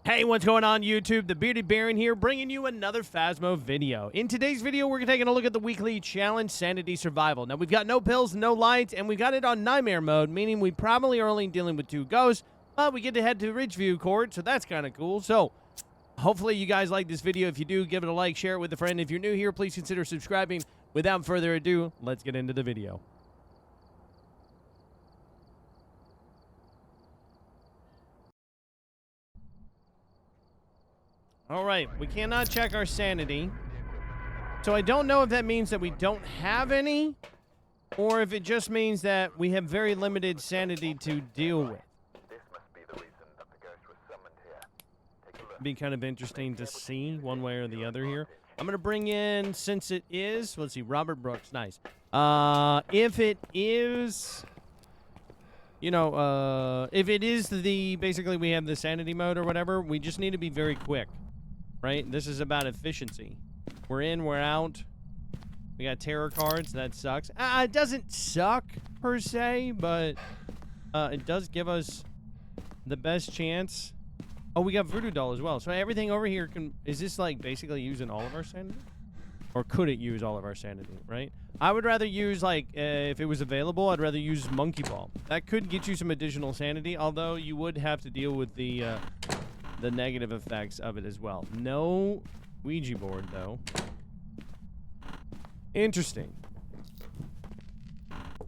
Hey, what's going on YouTube? The Bearded Baron here, bringing you another Phasmo video. In today's video, we're taking a look at the weekly challenge, Sanity Survival. Now, we've got no pills, no lights, and we've got it on nightmare mode, meaning we probably are only dealing with 2 ghosts, but we get to head to Ridgeview Court, so that's kind of cool. So, hopefully you guys like this video. If you do, give it a like, share it with a friend. If you're new here, please consider subscribing. Without further ado, let's get into the video. All right, we cannot check our sanity. So I don't know if that means that we don't have any, or if it just means that we have very limited sanity to deal with. This must be the reason that the ghost was summoned here. Take a look. It'd be kind of interesting to see one way or the other here. I'm going to bring in, since it is, let's see, Robert Brooks, nice. If it is, you know, if it is basically we have the sanity mode or whatever, we just need to be very quick. Right? This is about efficiency. We're in, we're out. We got tarot cards. That sucks. It doesn't suck, per se, but it does give us the best chance. Oh, we got Voodoo Doll as well. So everything over here is this, like, basically using all of our sanity? Or could it use all of our sanity, right? I would rather use, like, if it was available, I'd rather use Monkey Ball. That could get you some additional sanity, although you would have to deal with the negative effects of it as well. No Ouija board, though. Interesting.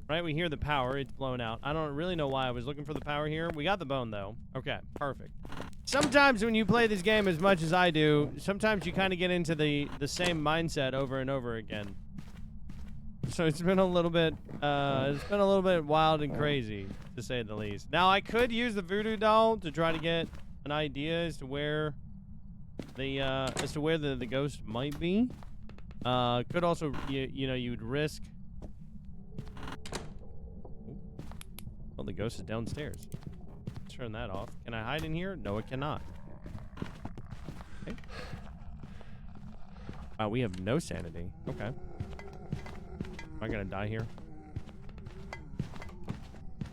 Right, we hear the power. It's blown out. I don't really know why I was looking for the power here. We got the bone, though. Okay, perfect. Sometimes when you play this game as much as I do, sometimes you kind of get into the same mindset over and over again. So it's been a little bit, wild and crazy, to say the least. Now, I could use the Voodoo Doll to try to get an idea as to where the ghost might be. Could also, you know, you'd risk. Well, the ghost is downstairs. Let's turn that off. Can I hide in here? No, it cannot. Okay. Wow, we have no sanity. Okay. Am I gonna die here?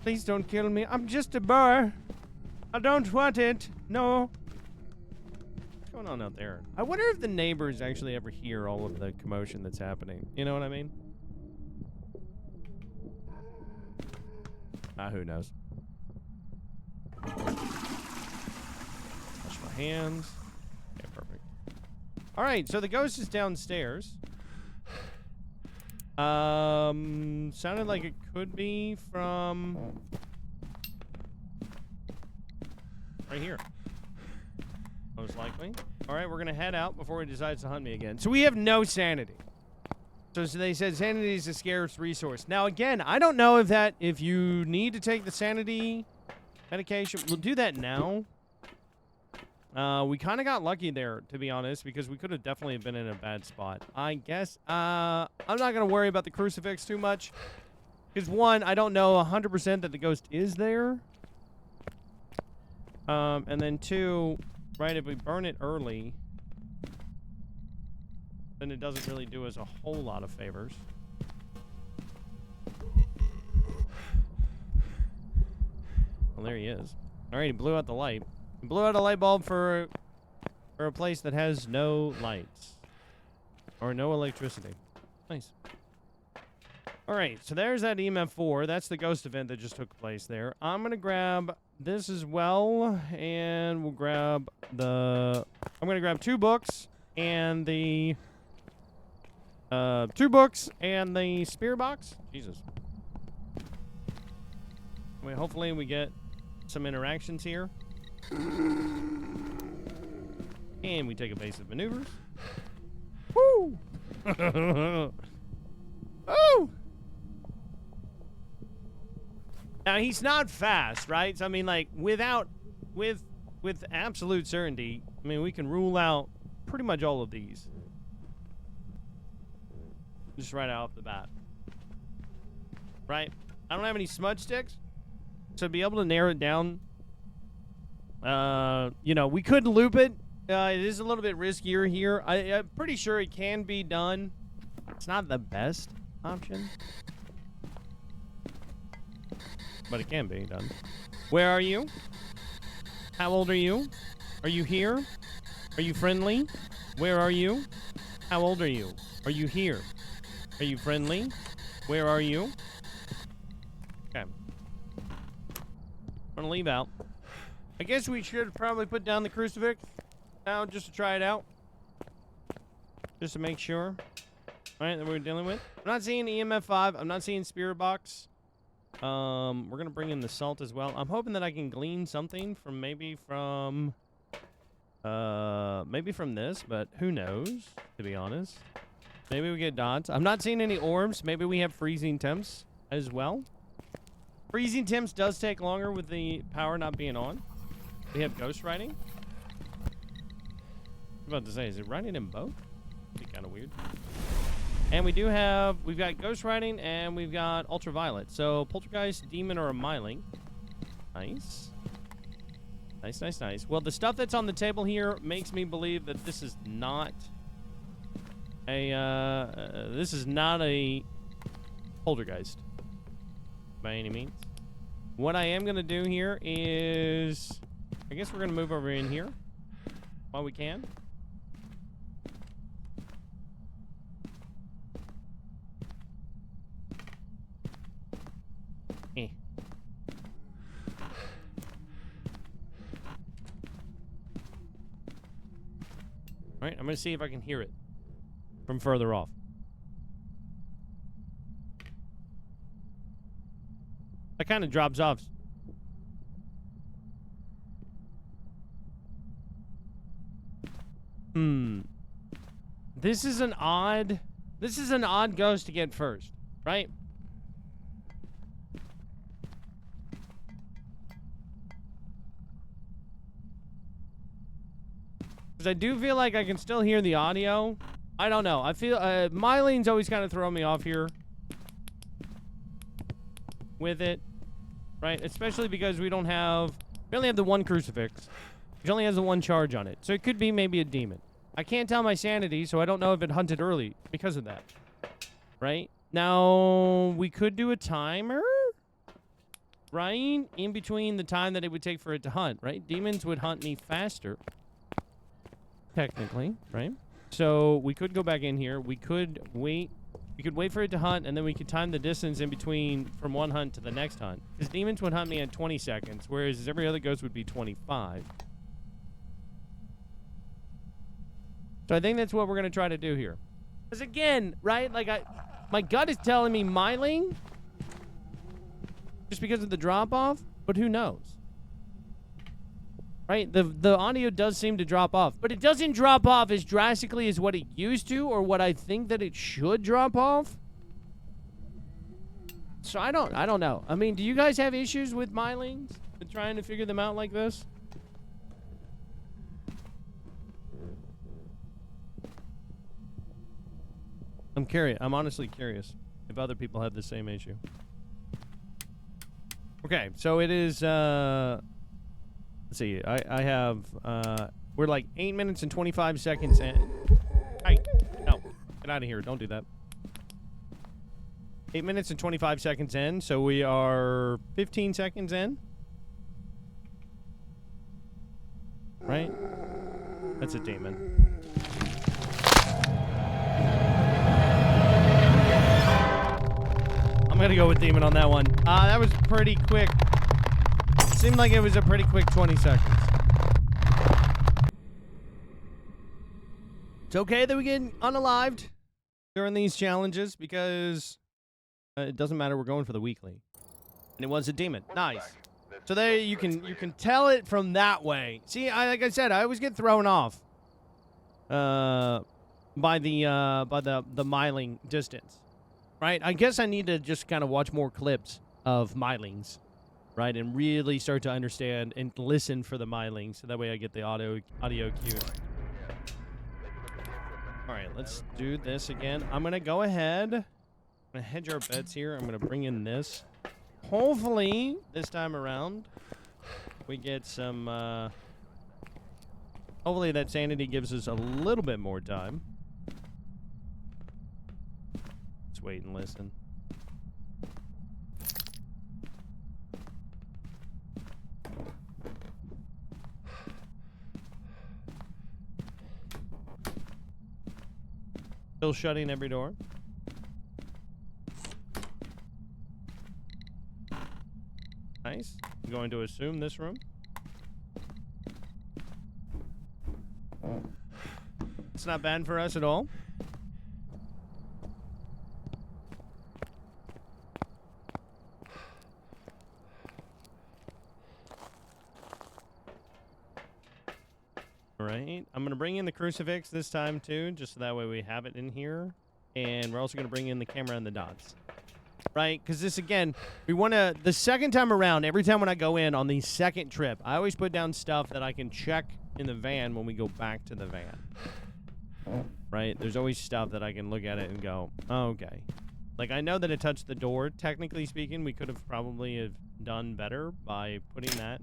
Please don't kill me. I'm just a bar. I don't want it. No. What's going on out there? I wonder if the neighbors actually ever hear all of the commotion that's happening. You know what I mean? Who knows? Wash my hands. Okay, perfect. All right, so the ghost is downstairs. Sounded like it could be from right here. Most likely. All right, we're going to head out before he decides to hunt me again. So we have no sanity. So they said sanity is a scarce resource. Now, again, I don't know if you need to take the sanity medication. We'll do that now. We kind of got lucky there, to be honest, because we could have definitely been in a bad spot. I guess, I'm not going to worry about the crucifix too much. Because, one, I don't know 100% that the ghost is there. And then 2, right, if we burn it early, then it doesn't really do us a whole lot of favors. Well, there he is. All right, he blew out the light. He blew out a light bulb for a place that has no lights. Or no electricity. Nice. All right, so there's that EMF 4. That's the ghost event that just took place there. I'm going to grab this as well, and we'll grab I'm going to grab 2 books and the 2 books and the spear box. Jesus. Wait, hopefully we get some interactions here. And we take evasive maneuvers. Woo! Oh! Now, he's not fast, right? So, I mean, like, with absolute certainty, I mean, we can rule out pretty much all of these. Just right off the bat. Right? I don't have any smudge sticks. So, to be able to narrow it down, you know, we could loop it. It is a little bit riskier here. I'm pretty sure it can be done. It's not the best option, but it can be done. Where are you? How old are you? Are you here? Are you friendly? Where are you? How old are you? Are you here? Are you friendly? Where are you? Okay. I'm gonna leave out. I guess we should probably put down the crucifix now just to try it out. Just to make sure. Alright, that we're dealing with. I'm not seeing EMF 5. I'm not seeing Spirit Box. We're gonna bring in the salt as well. I'm hoping that I can glean something from maybe from this, but who knows, to be honest. Maybe we get dots. I'm not seeing any orbs. Maybe we have freezing temps as well. Freezing temps does take longer with the power not being on. We have ghost writing. I was about to say, is it writing in both? That'd be kind of weird. And we've got ghost writing and we've got ultraviolet. So poltergeist, demon, or a myling. Nice. Nice, nice, nice. Well, the stuff that's on the table here makes me believe that this is not a poltergeist by any means. What I am gonna do here is, I guess we're gonna move over in here while we can. Alright, I'm gonna see if I can hear it from further off. That kind of drops off. This is an odd ghost to get first, right? Because I do feel like I can still hear the audio. I don't know. I feel Myling's always kind of throwing me off here with it, right? Especially because we only have the one crucifix, which only has the one charge on it. So it could be maybe a demon. I can't tell my sanity, so I don't know if it hunted early because of that, right? Now, we could do a timer, right? In between the time that it would take for it to hunt, right? Demons would hunt me faster, technically, right? So we could go back in here. We could wait. We could wait for it to hunt, and then we could time the distance in between from one hunt to the next hunt. Because demons would hunt me in 20 seconds, whereas every other ghost would be 25. So I think that's what we're going to try to do here. Because again, right, like my gut is telling me Myling, just because of the drop-off, but who knows? Right, the audio does seem to drop off, but it doesn't drop off as drastically as what it used to, or what I think that it should drop off. So I don't know. I mean, do you guys have issues with Mylings? With trying to figure them out like this? I'm curious. I'm honestly curious if other people have the same issue. Okay, so it is, let's see, I have, we're like 8 minutes and 25 seconds in. Hey, no, get out of here. Don't do that. 8 minutes and 25 seconds in, so we are 15 seconds in. Right? That's a demon. I'm gonna go with demon on that one. That was pretty quick. Seemed like it was a pretty quick 20 seconds. It's okay that we get unalived during these challenges because it doesn't matter. We're going for the weekly, and it was a demon. Nice. So there you can tell it from that way. See, like I said, I always get thrown off by the Myling distance. Right? I guess I need to just kind of watch more clips of Mylings, right? And really start to understand and listen for the Mylings, so that way I get the audio cues. All right, let's do this again. I'm going to go ahead. I'm going to hedge our bets here. I'm going to bring in this. Hopefully, this time around, we get some... hopefully that sanity gives us a little bit more time. Wait and listen. Still shutting every door. Nice. I'm going to assume this room. It's not bad for us at all. Alright, I'm going to bring in the crucifix this time too, just so that way we have it in here. And we're also going to bring in the camera and the dots. Right, because this, again, we want to, the second time around, every time when I go in on the second trip, I always put down stuff that I can check in the van when we go back to the van. Right, there's always stuff that I can look at it and go, oh, okay. Like, I know that it touched the door. Technically speaking, we could have probably have done better by putting that.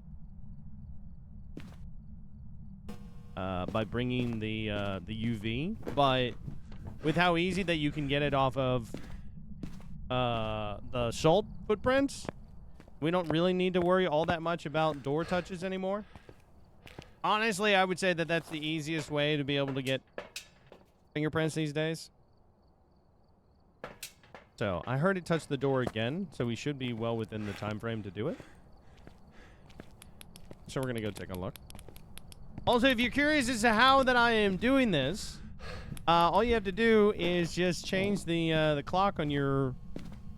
By bringing the UV. But with how easy that you can get it off of the salt footprints, we don't really need to worry all that much about door touches anymore. Honestly, I would say that that's the easiest way to be able to get fingerprints these days. So, I heard it touch the door again, so we should be well within the time frame to do it. So we're gonna go take a look. Also, if you're curious as to how that I am doing this, all you have to do is just change the clock on your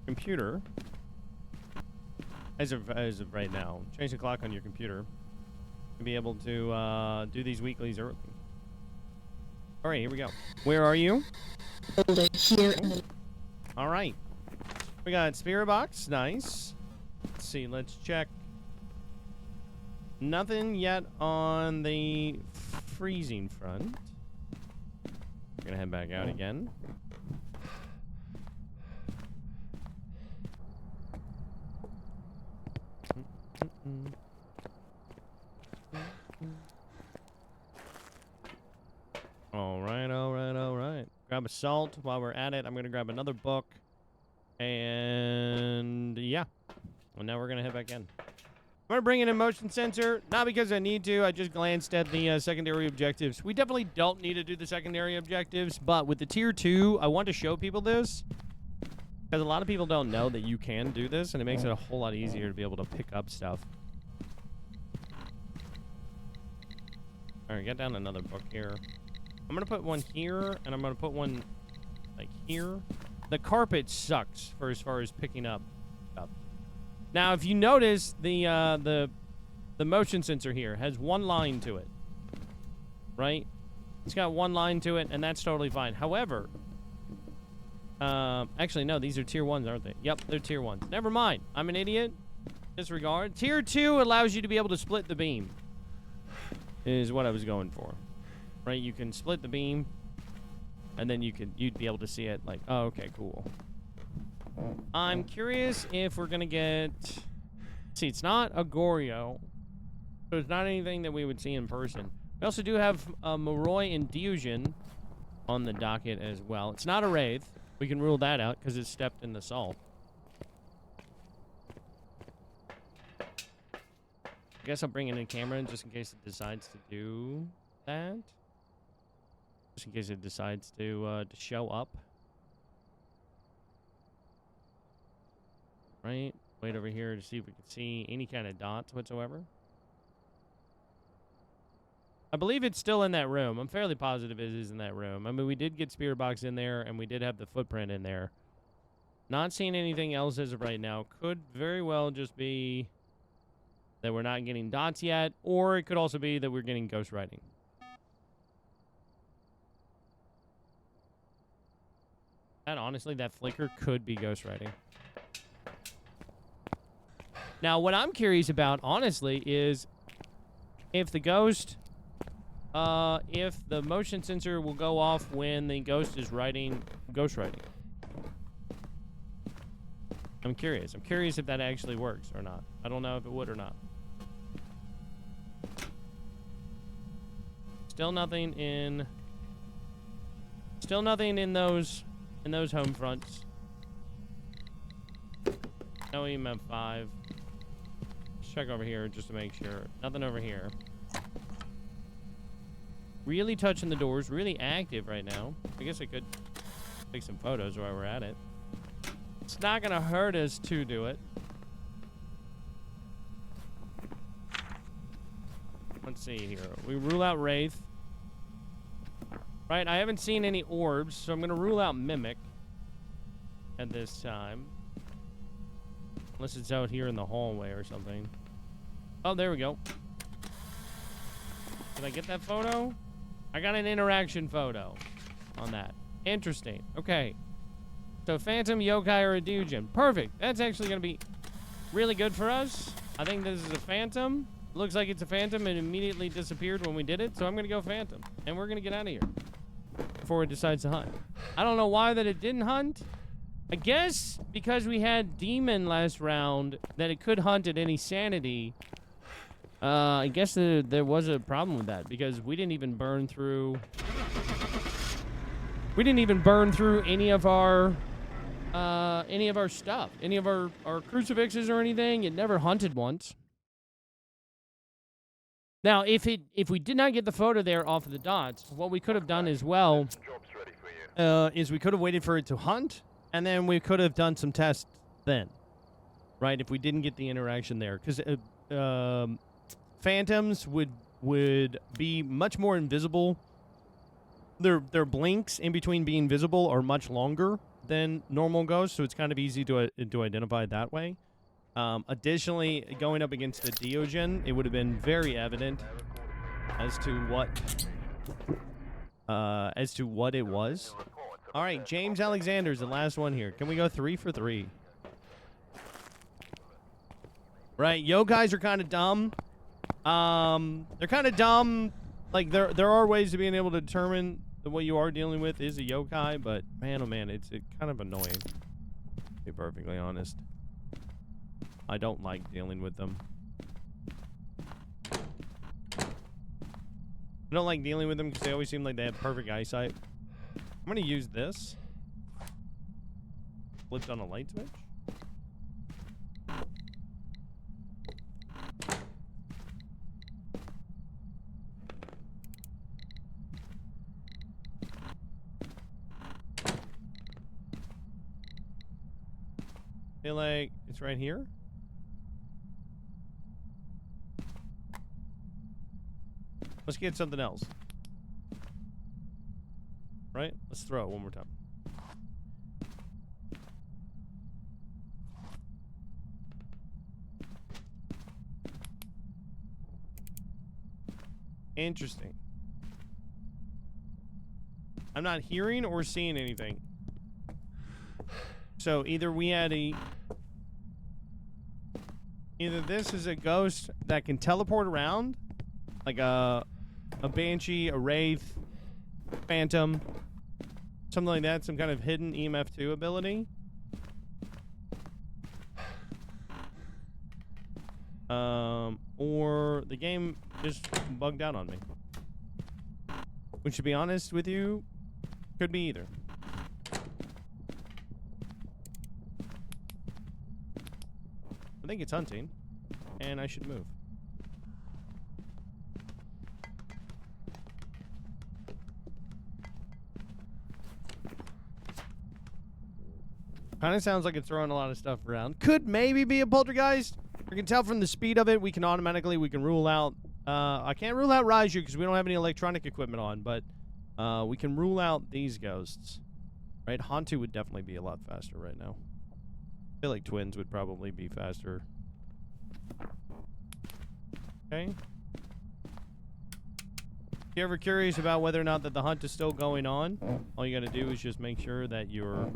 computer. As of right now, change the clock on your computer to be able to do these weeklies early. All right, here we go. Where are you? Here. All right. We got spirit box. Nice. Let's see. Let's check. Nothing yet on the freezing front. We're gonna head back out again. All right, all right, all right. Grab a salt while we're at it. I'm gonna grab another book. And yeah. Well, now we're gonna head back in. I'm going to bring in a motion sensor, not because I need to. I just glanced at the secondary objectives. We definitely don't need to do the secondary objectives, but with the tier 2, I want to show people this. Because a lot of people don't know that you can do this, and it makes it a whole lot easier to be able to pick up stuff. Alright, get down another book here. I'm going to put one here, and I'm going to put one, like, here. The carpet sucks for as far as picking up stuff. Now, if you notice, the motion sensor here has one line to it, right? It's got one line to it, and that's totally fine. However, actually, no, these are tier 1s, aren't they? Yep, they're tier 1s. Never mind. I'm an idiot. Disregard. Tier 2 allows you to be able to split the beam, is what I was going for, right? You can split the beam, and then you'd be able to see it like, oh, okay, cool. I'm curious if we're gonna get... See, it's not a Goryo, so it's not anything that we would see in person. We also do have a Moroi Infusion on the docket as well. It's not a Wraith. We can rule that out because it's stepped in the salt. I guess I'll bring in a camera just in case it decides to do that. Just in case it decides to show up. Right? Wait over here to see if we can see any kind of dots whatsoever. I believe it's still in that room. I'm fairly positive it is in that room. I mean, we did get spirit box in there, and we did have the footprint in there. Not seeing anything else as of right now. Could very well just be that we're not getting dots yet, or it could also be that we're getting ghost writing. And honestly, that flicker could be ghost writing. Now, what I'm curious about, honestly, is if the ghost, if the motion sensor will go off when the ghost is writing, ghost writing. I'm curious. I'm curious if that actually works or not. I don't know if it would or not. Still nothing in those home fronts. No EMF 5. Check over here just to make sure. Nothing over here. Really touching the doors. Really active right now. I guess I could Take some photos while we're at it. It's not gonna hurt us to do it. Let's see here. We rule out Wraith. Right, I haven't seen any orbs, so I'm gonna rule out Mimic at this time. Unless it's out here in the hallway or something. Oh, there we go. Did I get that photo? I got an interaction photo on that. Interesting. Okay. So Phantom, Yokai, or a Dujin. Perfect. That's actually going to be really good for us. I think this is a Phantom. Looks like it's a Phantom and immediately disappeared when we did it. So I'm going to go Phantom. And we're going to get out of here before it decides to hunt. I don't know why that it didn't hunt. I guess because we had Demon last round that it could hunt at any sanity. I guess there was a problem with that because we didn't even burn through... We didn't even burn through any of our stuff. Any of our crucifixes or anything. It never hunted once. Now, if we did not get the photo there off of the dots, what we could have done as well Job's ready for you. is we could have waited for it to hunt, and then we could have done some tests then. Right? If we didn't get the interaction there. Because Phantoms would be much more invisible. Their blinks in between being visible are much longer than normal ghosts, so it's kind of easy to identify that way. Additionally, going up against the Diogen, it would have been very evident as to what it was. All right, James Alexander is the last one here. Can we go 3 for 3? Right, yokais are kind of dumb. They're kind of dumb. Like there are ways of being able to determine that what you are dealing with is a yokai, but man, oh man, it's kind of annoying. To be perfectly honest, I don't like dealing with them. I don't like dealing with them because they always seem like they have perfect eyesight. I'm gonna use this. Flipped on a light switch. Feel like it's right here. Let's get something else. Right? Let's throw it one more time. Interesting. I'm not hearing or seeing anything. So either we had either this is a ghost that can teleport around, like a banshee, a wraith, phantom, something like that, some kind of hidden EMF2 ability. Or the game just bugged out on me. Which, to be honest with you, could be either. I think it's hunting, and I should move. Kind of sounds like it's throwing a lot of stuff around. Could maybe be a poltergeist. You can tell from the speed of it, we can rule out... I can't rule out Raiju because we don't have any electronic equipment on, but we can rule out these ghosts. Right? Hantu would definitely be a lot faster right now. I feel like twins would probably be faster. Okay. If you're ever curious about whether or not that the hunt is still going on, all you gotta do is just make sure that you're...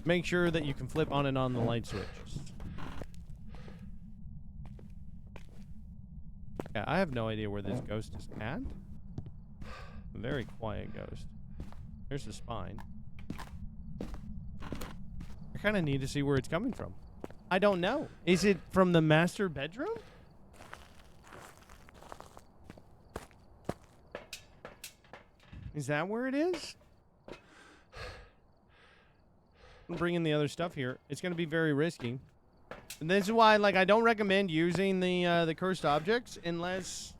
Make sure that you can flip on and on the light switches. Yeah, I have no idea where this ghost is at. A very quiet ghost. There's the spine. I kind of need to see where it's coming from. I don't know. Is it from the master bedroom? Is that where it is? I'm bringing the other stuff here. It's going to be very risky. And this is why, like, I don't recommend using the cursed objects unless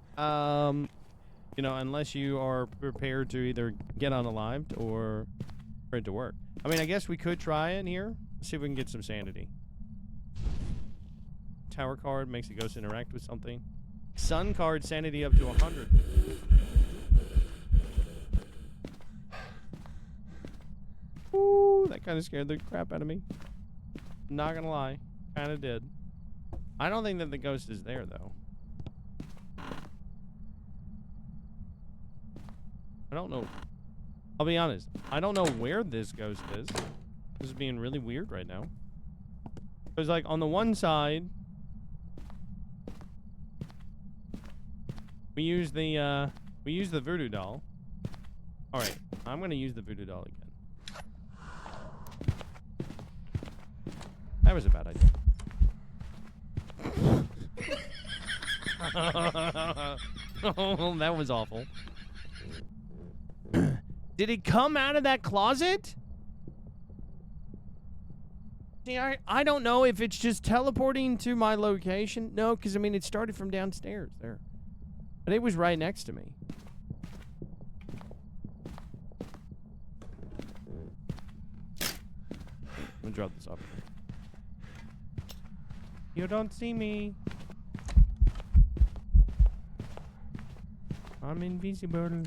You know, unless you are prepared to either get unalived or for it to work. I mean, I guess we could try it here. See if we can get some sanity. Tower card makes the ghost interact with something. Sun card, sanity up to 100. Ooh, that kind of scared the crap out of me. Not gonna lie. Kind of did. I don't think that the ghost is there, though. I don't know. I'll be honest. I don't know where this ghost is. This is being really weird right now. Because, like, on the one side, we use the voodoo doll. All right, I'm gonna use the voodoo doll again. That was a bad idea. Oh, that was awful. Did it come out of that closet? See, I don't know if it's just teleporting to my location. No, because, I mean, it started from downstairs there. But it was right next to me. I'm gonna drop this off. You don't see me. I'm invisible.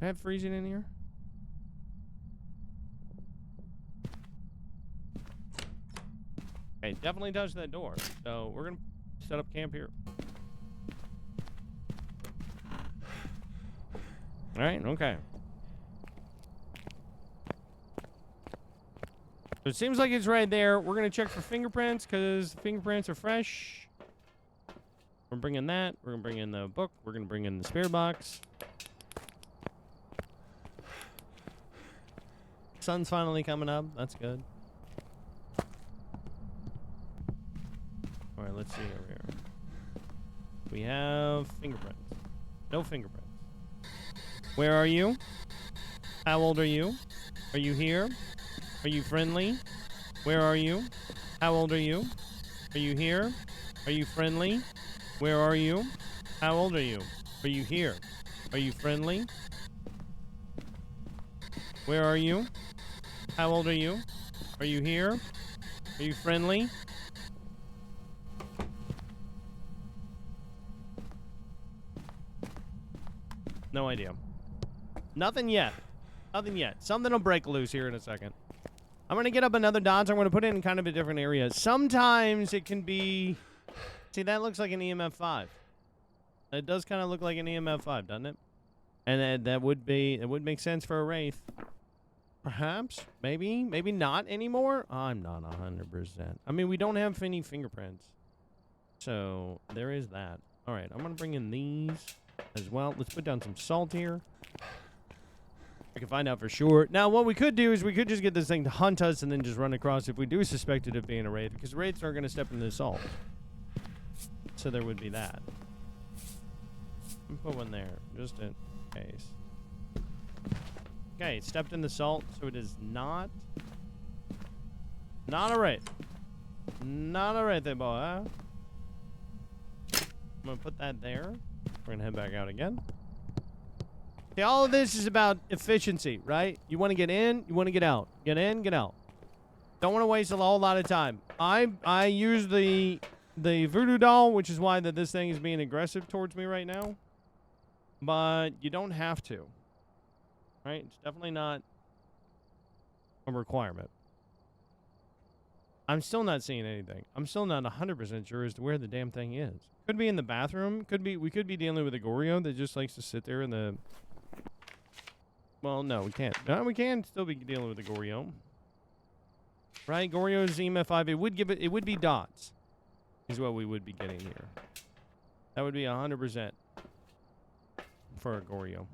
I have freezing in here. Okay, definitely touched that door. So we're gonna set up camp here. All right, okay. So it seems like it's right there. We're gonna check for fingerprints because fingerprints are fresh. We're bringing that. We're gonna bring in the book. We're gonna bring in the spirit box. Sun's finally coming up. That's good. All right, let's see over here. We have fingerprints. No fingerprints. Where are you? How old are you? Are you here? Are you friendly? Where are you? How old are you? Are you here? Are you friendly? Where are you? How old are you? Are you here? Are you friendly? Where are you? How old are you? Are you here? Are you friendly? No idea. Nothing yet. Nothing yet. Something will break loose here in a second. I'm going to get up another dodge. I'm going to put it in kind of a different area. Sometimes it can be... See, that looks like an EMF 5. It does kind of look like an EMF 5, doesn't it? And that would be... It would make sense for a Wraith. Perhaps. Maybe. Maybe not anymore. I'm not 100%. I mean, we don't have any fingerprints. So, there is that. All right, I'm going to bring in these as well. Let's put down some salt here. I can find out for sure. Now, what we could do is we could just get this thing to hunt us and then just run across if we do suspect it of being a Wraith. Because Wraiths aren't going to step into the salt. So there would be that. Put one there, just in case. Okay, it stepped in the salt, so it is not a Wraith. Not a Wraith, boy, huh? I'm going to put that there. We're going to head back out again. See, all of this is about efficiency, right? You want to get in, you want to get out. Get in, get out. Don't want to waste a whole lot of time. I use the voodoo doll, which is why that this thing is being aggressive towards me right now. But you don't have to. Right? It's definitely not a requirement. I'm still not seeing anything. I'm still not 100% sure as to where the damn thing is. Could be in the bathroom. We could be dealing with a Goryo that just likes to sit there in the... Well, no, we can't. No, we can still be dealing with a Goryo. Right? Goryo's EMF 5. It would be dots. Is what we would be getting here. That would be 100% for a Goryo.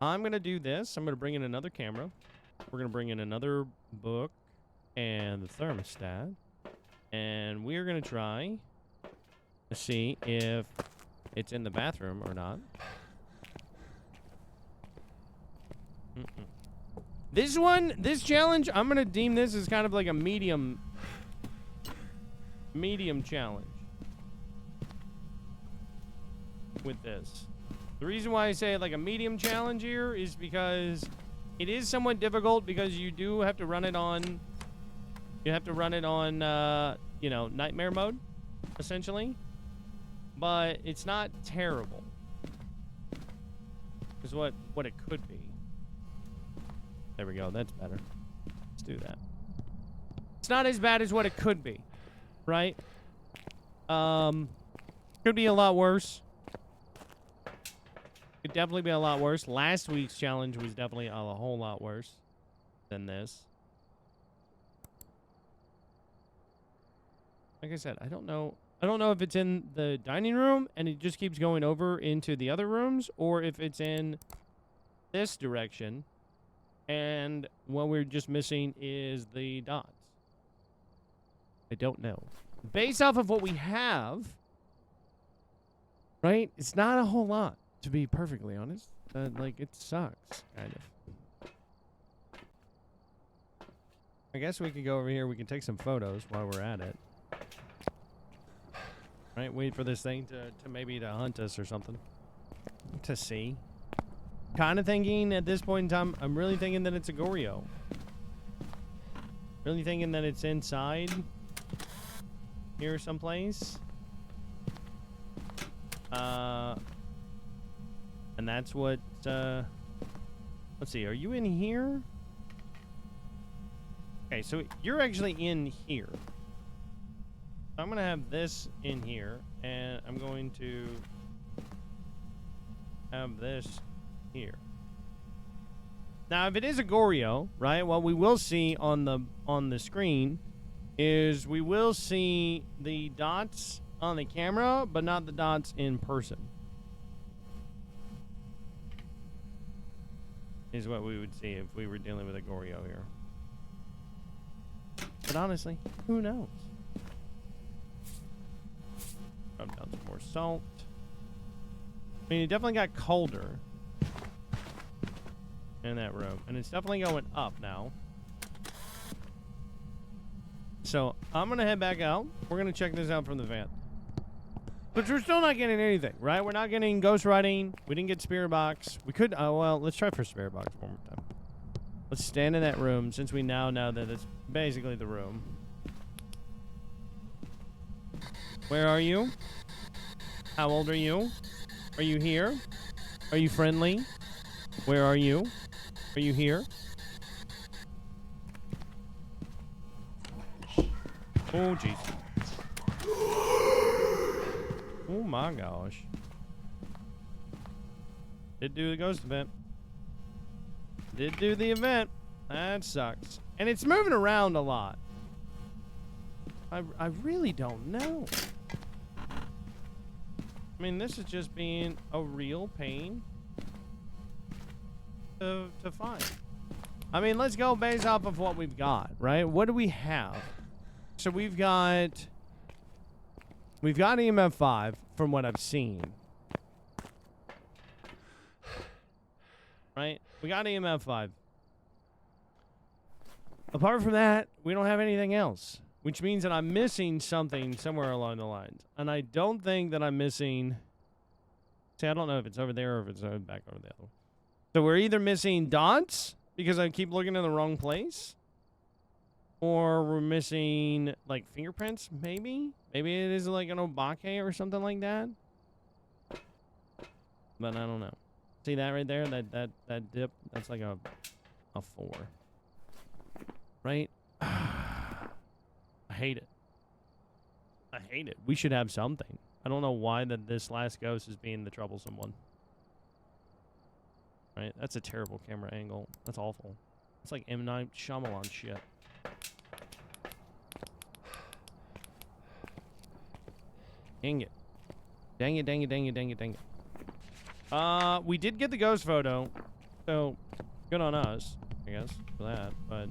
I'm going to do this. I'm going to bring in another camera. We're going to bring in another book and the thermostat. And we're going to try to see if it's in the bathroom or not. This one, this challenge, I'm gonna deem this as kind of like a medium challenge with this. The reason why I say like a medium challenge here is because it is somewhat difficult because you do have to run it on, you know, nightmare mode, essentially. But it's not terrible. Is what it could be. There we go, that's better. Let's do that. It's not as bad as what it could be, right? Could be a lot worse. Could definitely be a lot worse. Last week's challenge was definitely a whole lot worse than this. Like I said, I don't know if it's in the dining room and it just keeps going over into the other rooms, or if it's in this direction and what we're just missing is the dots. I don't know. Based off of what we have, right? It's not a whole lot, to be perfectly honest. Like, it sucks, kind of. I guess we could go over here. We can take some photos while we're at it. Right, wait for this thing to maybe to hunt us or something. To see. Kind of thinking at this point in time, I'm really thinking that it's a Goryo. Really thinking that it's inside here someplace. And that's what, let's see, are you in here? Okay, so you're actually in here. I'm going to have this in here, and I'm going to have this here. Now, if it is a Goryo, right, what we will see on the screen is we will see the dots on the camera, but not the dots in person. Is what we would see if we were dealing with a Goryo here. But honestly, who knows? Rub down some more salt. I mean, it definitely got colder in that room. And it's definitely going up now. So, I'm going to head back out. We're going to check this out from the van. But we're still not getting anything, right? We're not getting ghost writing. We didn't get spirit box. We could, well, let's try for spirit box one more time. Let's stand in that room since we now know that it's basically the room. Where are you? How old are you? Are you here? Are you friendly? Where are you? Are you here? Oh, jeez. Oh, my gosh. Did do the ghost event. Did do the event. That sucks. And it's moving around a lot. I really don't know. I mean, this is just being a real pain to find. I mean, let's go based off of what we've got, right? What do we have? So we've got EMF 5 from what I've seen. Right? We got EMF 5. Apart from that, we don't have anything else. Which means that I'm missing something somewhere along the lines. And I don't think that I'm missing... See, I don't know if it's over there or if it's back over the other one. So we're either missing dots, because I keep looking in the wrong place. Or we're missing, like, fingerprints, maybe? Maybe it is like an obake or something like that. But I don't know. See that right there? That dip? That's like a 4. Right? I hate it. I hate it. We should have something. I don't know why that this last ghost is being the troublesome one. Right? That's a terrible camera angle. That's awful. It's like M. Night Shyamalan shit. Dang it. Dang it, dang it, dang it, dang it, dang it. We did get the ghost photo. So, good on us, I guess, for that, but...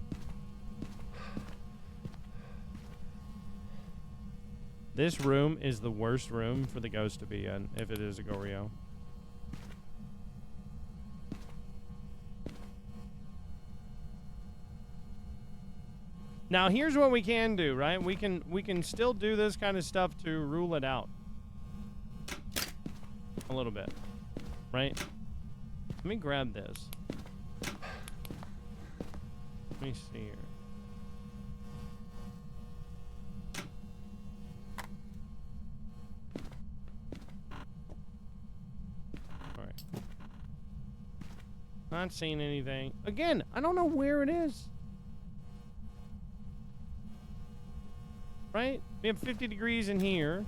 This room is the worst room for the ghost to be in, if it is a Goryo. Now, here's what we can do, right? We can still do this kind of stuff to rule it out. A little bit. Right? Let me grab this. Let me see here. Alright. Not seeing anything. Again, I don't know where it is. Right? We have 50 degrees in here.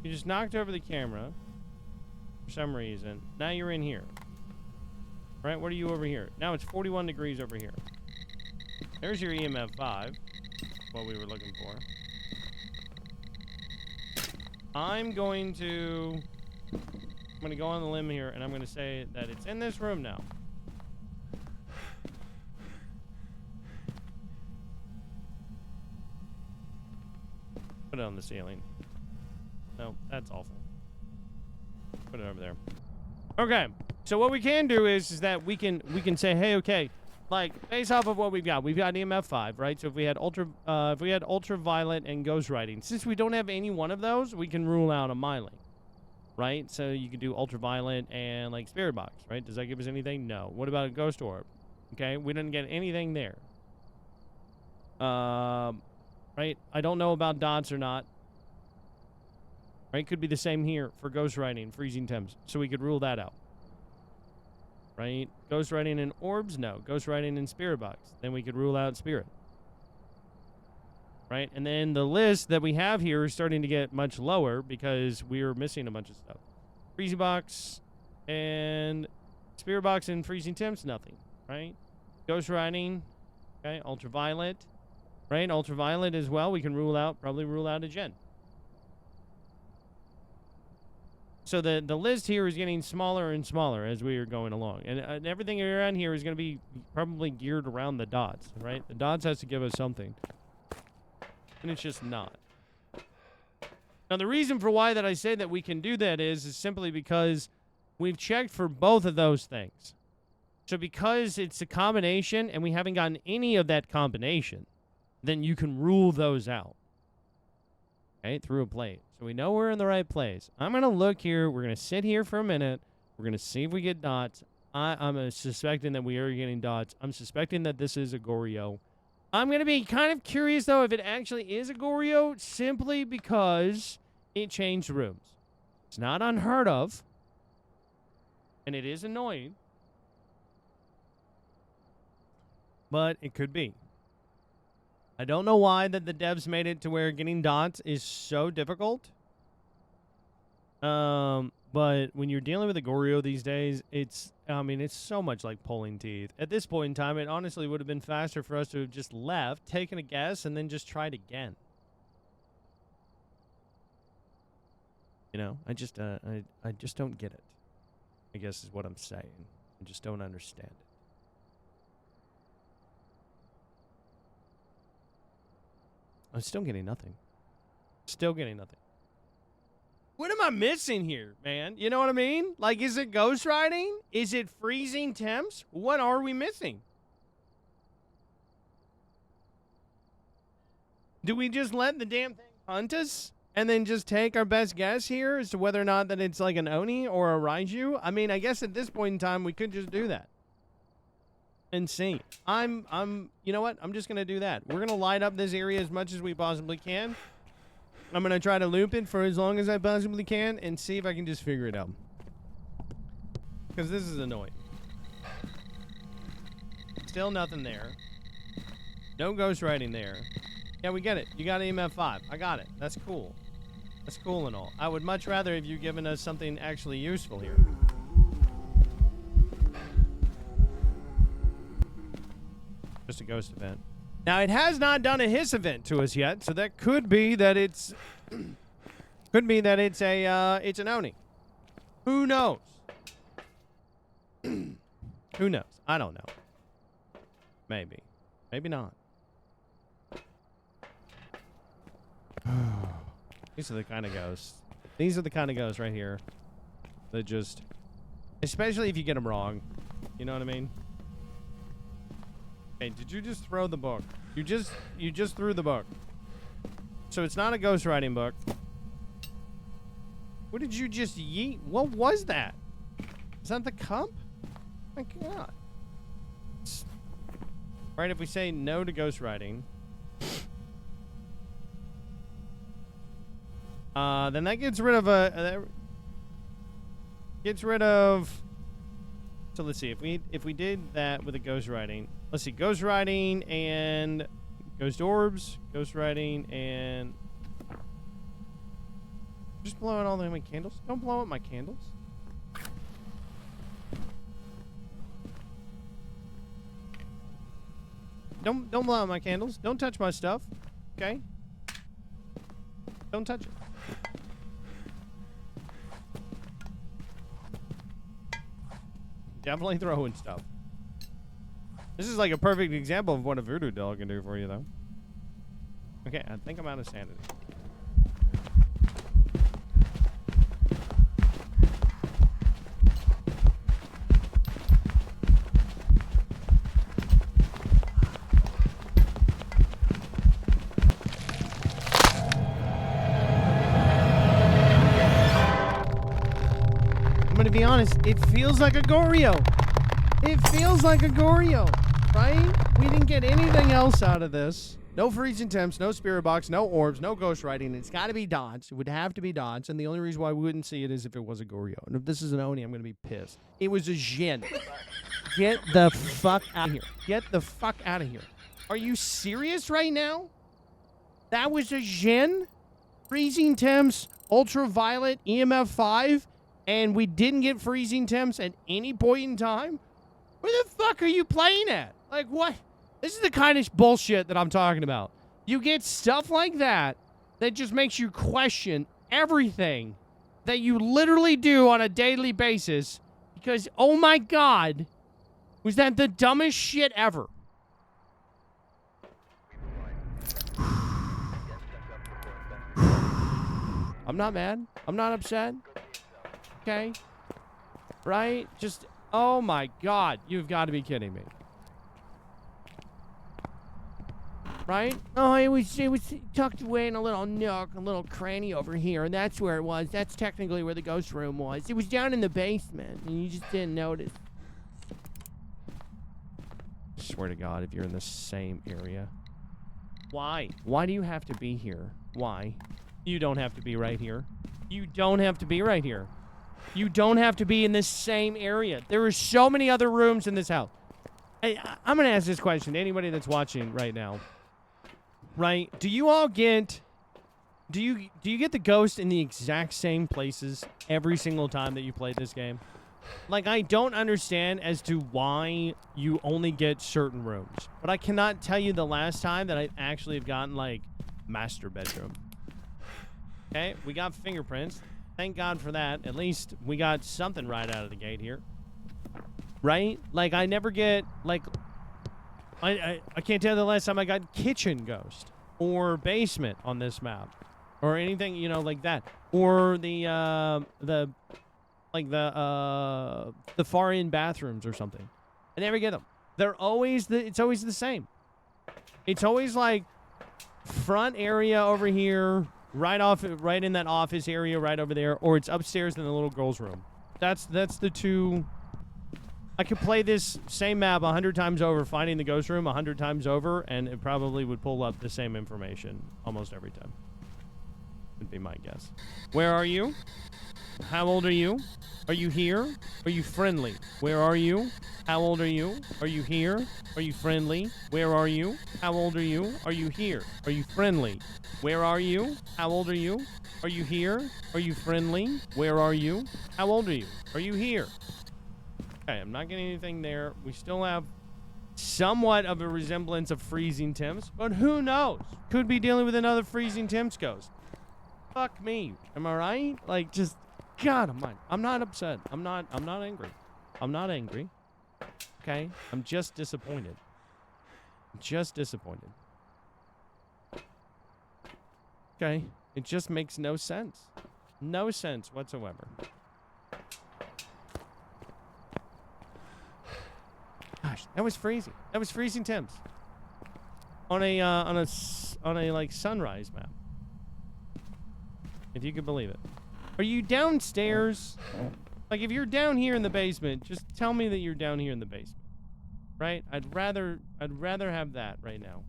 You just knocked over the camera. For some reason. Now you're in here. Right? What are you over here? Now it's 41 degrees over here. There's your EMF 5. What we were looking for. I'm going to go on the limb here, and I'm going to say that it's in this room now. Put it on the ceiling. No, that's awful. Put it over there. Okay, so what we can do is that we can say, hey, okay, like based off of what we've got EMF 5, right? So if we had ultraviolet and ghost writing, since we don't have any one of those, we can rule out a myling, right? So you can do ultraviolet and like spirit box, right? Does that give us anything? No. What about a ghost orb? Okay, we didn't get anything there. Right? I don't know about dots or not. Right? Could be the same here for ghost writing, freezing temps. So we could rule that out. Right? Ghost writing in orbs? No. Ghost writing in spirit box. Then we could rule out spirit. Right? And then the list that we have here is starting to get much lower because we're missing a bunch of stuff. Freezing box and spirit box and freezing temps, nothing. Right? Ghost writing. Okay? Ultraviolet. Right? Ultraviolet as well. We can probably rule out a gen. So the list here is getting smaller and smaller as we are going along. And everything around here is going to be probably geared around the dots, right? The dots has to give us something. And it's just not. Now, the reason for why that I say that we can do that is simply because we've checked for both of those things. So because it's a combination and we haven't gotten any of that combination, then you can rule those out. Okay, through a plate. So we know we're in the right place. I'm going to look here. We're going to sit here for a minute. We're going to see if we get dots. I'm suspecting that we are getting dots. I'm suspecting that this is a Goryo. I'm going to be kind of curious, though, if it actually is a Goryo, simply because it changed rooms. It's not unheard of. And it is annoying. But it could be. I don't know why that the devs made it to where getting dots is so difficult. But when you're dealing with a Goryo these days, it's so much like pulling teeth. At this point in time, it honestly would have been faster for us to have just left, taken a guess, and then just tried again. You know, I just don't get it. I guess is what I'm saying. I just don't understand it. I'm still getting nothing. Still getting nothing. What am I missing here, man? You know what I mean? Like, is it ghost writing? Is it freezing temps? What are we missing? Do we just let the damn thing hunt us? And then just take our best guess here as to whether or not that it's like an Oni or a Raiju? I mean, I guess at this point in time, we could just do that. And see. You know what? I'm just going to do that. We're going to light up this area as much as we possibly can. I'm going to try to loop it for as long as I possibly can and see if I can just figure it out. Because this is annoying. Still nothing there. No ghost writing there. Yeah, we get it. You got EMF 5. I got it. That's cool. That's cool and all. I would much rather have you given us something actually useful here. Just a ghost event. Now, it has not done a hiss event to us yet, so that could be that it's it's an Oni. Who knows? Who knows? I don't know. Maybe. Maybe not. These are the kind of ghosts. These are the kind of ghosts right here that just, especially if you get them wrong. You know what I mean? Hey, did you just throw the book? You just threw the book. So it's not a ghostwriting book. What did you just yeet? What was that? Is that the cup? My God. Right, if we say no to ghostwriting, then that gets rid of so let's see, if we did that with a ghostwriting, let's see, ghostwriting and ghost orbs, ghostwriting and just blowing all my candles. Don't blow up my candles. Don't blow out my candles. Don't touch my stuff. Okay? Don't touch it. Definitely throwing stuff. This is like a perfect example of what a voodoo doll can do for you, though. Okay, I think I'm out of sanity. I'm gonna be honest, it feels like a Goryo. It feels like a Goryo, right? We didn't get anything else out of this. No freezing temps, no spirit box, no orbs, no ghostwriting. It's gotta be dots. It would have to be dots, and the only reason why we wouldn't see it is if it was a Goryo. And if this is an Oni, I'm gonna be pissed. It was a Jin. Get the fuck out of here. Get the fuck out of here. Are you serious right now? That was a Jin? Freezing temps, ultraviolet, EMF 5, and we didn't get freezing temps at any point in time? Where the fuck are you playing at? Like, what? This is the kind of bullshit that I'm talking about. You get stuff like that that just makes you question everything that you literally do on a daily basis because, oh my God, was that the dumbest shit ever? I'm not mad. I'm not upset. Okay? Right? Just, oh my God, you've got to be kidding me. Right? Oh, it was tucked away in a little nook, a little cranny over here, and that's where it was. That's technically where the ghost room was. It was down in the basement, and you just didn't notice. I swear to God, if you're in the same area. Why? Why do you have to be here? Why? You don't have to be right here. You don't have to be right here. You don't have to be in this same area. There are so many other rooms in this house. Hey, I'm going to ask this question to anybody that's watching right now. Right? Do you all get... Do you get the ghost in the exact same places every single time that you play this game? Like, I don't understand as to why you only get certain rooms. But I cannot tell you the last time that I actually have gotten, like, master bedroom. Okay, we got fingerprints. Thank God for that. At least we got something right out of the gate here. Right? Like, I never get, like... I can't tell you the last time I got kitchen ghost. Or basement on this map. Or anything, you know, like that. Or the far in bathrooms or something. I never get them. They're always it's always the same. It's always like front area over here, right in that office area right over there, or it's upstairs in the little girl's room. That's the two. I could play this same map 100 times over, finding the ghost room 100 times over, and it probably would pull up the same information almost every time. Would be my guess. Where are you? How old are you? Are you here? Are you friendly? Where are you? How old are you? Are you here? Are you friendly? Where are you? How old are you? Are you here? Are you friendly? Where are you? How old are you? Are you here? Are you friendly? Where are you? How old are you? Are you here? Okay, I'm not getting anything there. We still have somewhat of a resemblance of freezing temps, but who knows? Could be dealing with another freezing temps ghost. Fuck me. Am I right? Like, just, God, I'm not upset. I'm not angry. I'm not angry. Okay? I'm just disappointed. Just disappointed. Okay? It just makes no sense. No sense whatsoever. God gosh, that was freezing. That was freezing temps. On a like sunrise map. If you could believe it. Are you downstairs? Like if you're down here in the basement, just tell me that you're down here in the basement. Right? I'd rather have that right now.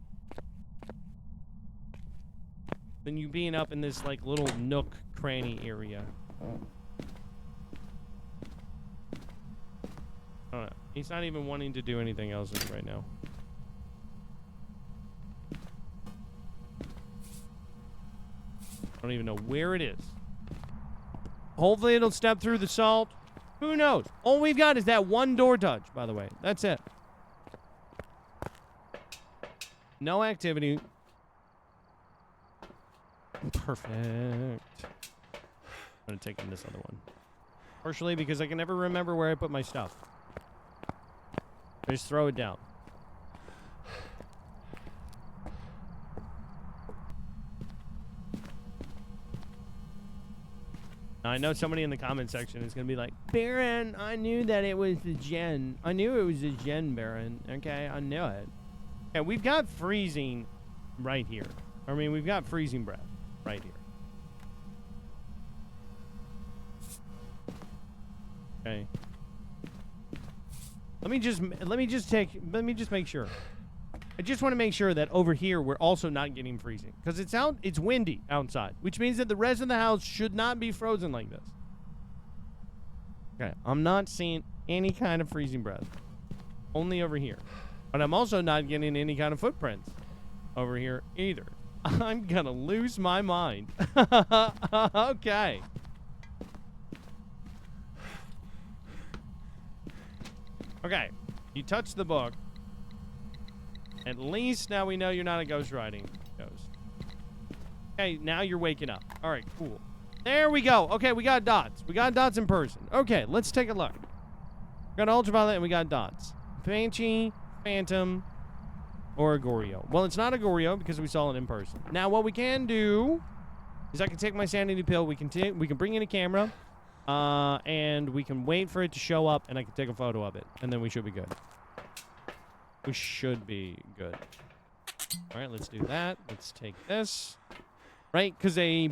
Than you being up in this like little nook cranny area. I don't know. He's not even wanting to do anything else right now. I don't even know where it is. Hopefully it'll step through the salt. Who knows? All we've got is that one door touch, by the way. That's it. No activity. Perfect. I'm gonna take in this other one. Partially because I can never remember where I put my stuff. Just throw it down. Now, I know somebody in the comment section is gonna be like, Baron, I knew that it was the gen. I knew it was the gen, Baron. Okay, I knew it. And we've got freezing right here. I mean, we've got freezing breath right here. Okay. Let me just make sure. I just want to make sure that over here we're also not getting freezing because it's windy outside, which means that the rest of the house should not be frozen like this. Okay, I'm not seeing any kind of freezing breath. Only over here. But I'm also not getting any kind of footprints over here either. I'm gonna lose my mind. Okay. Okay, you touched the book. At least now we know you're not a ghost riding ghost. Okay, now you're waking up. All right, cool. There we go. Okay, we got dots. We got dots in person. Okay, let's take a look. We got ultraviolet and we got dots. Banshee, Phantom, or a Goryo. Well, it's not a Goryo because we saw it in person. Now, what we can do is I can take my sanity pill. We can bring in a camera. And we can wait for it to show up, and I can take a photo of it, and then we should be good. We should be good. All right, let's do that. Let's take this, right? Because a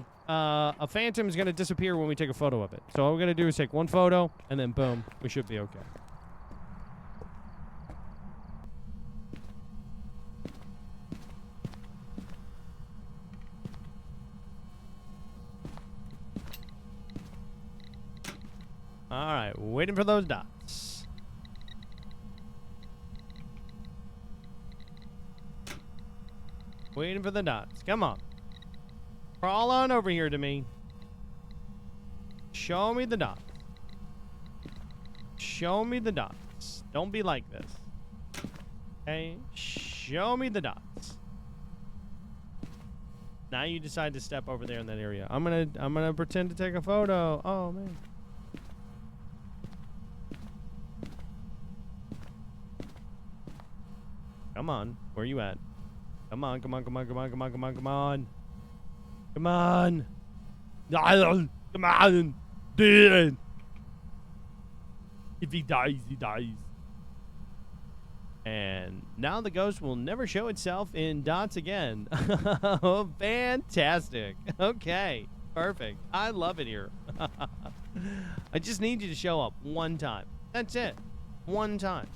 phantom is gonna disappear when we take a photo of it. So all we're gonna do is take one photo, and then boom, we should be okay. All right, waiting for those dots. Waiting for the dots. Come on. Crawl on over here to me. Show me the dots. Show me the dots. Don't be like this. Okay? Show me the dots. Now you decide to step over there in that area. I'm gonna pretend to take a photo. Oh man. Come on. Where are you at? Come on, come on, come on, come on, come on, come on, come on. Come on. Come on. Dude. If he dies, he dies. And now the ghost will never show itself in dots again. Oh, fantastic. Okay. Perfect. I love it here. I just need you to show up one time. That's it. One time.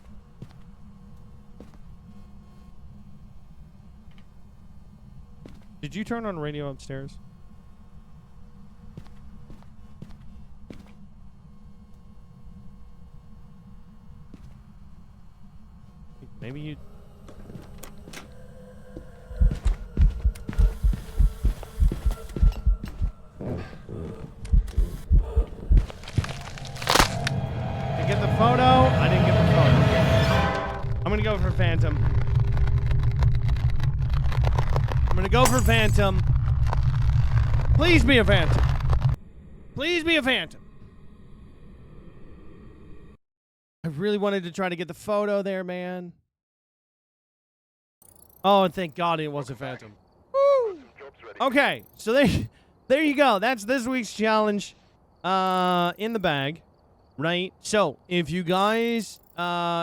Did you turn on radio upstairs? Maybe you... I get the photo? I didn't get the photo. I'm gonna go for Phantom. I'm gonna go for Phantom. Please be a Phantom. Please be a Phantom. I really wanted to try to get the photo there, man. Oh, and thank God it was a Phantom. Woo! Okay, so there you go. That's this week's challenge in the bag, right? So, if you guys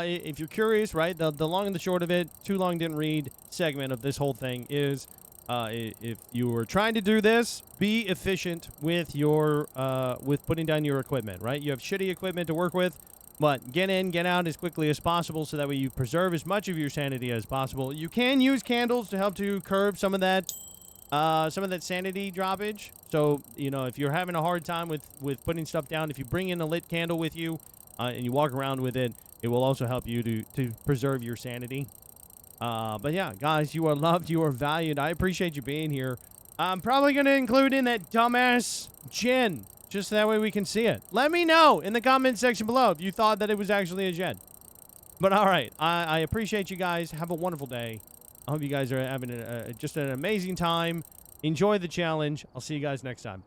if you're curious, right, the long and the short of it, too long didn't read segment of this whole thing is, if you were trying to do this, be efficient with your with putting down your equipment, right? You have shitty equipment to work with, but get in, get out as quickly as possible so that way you preserve as much of your sanity as possible. You can use candles to help to curb some of that sanity droppage. So, you know, if you're having a hard time with putting stuff down, if you bring in a lit candle with you and you walk around with it, it will also help you to preserve your sanity. But yeah, guys, you are loved, you are valued. I appreciate you being here. I'm probably going to include in that dumbass gin, just so that way we can see it. Let me know in the comment section below if you thought that it was actually a gin. But all right, I appreciate you guys. Have a wonderful day. I hope you guys are having just an amazing time. Enjoy the challenge. I'll see you guys next time.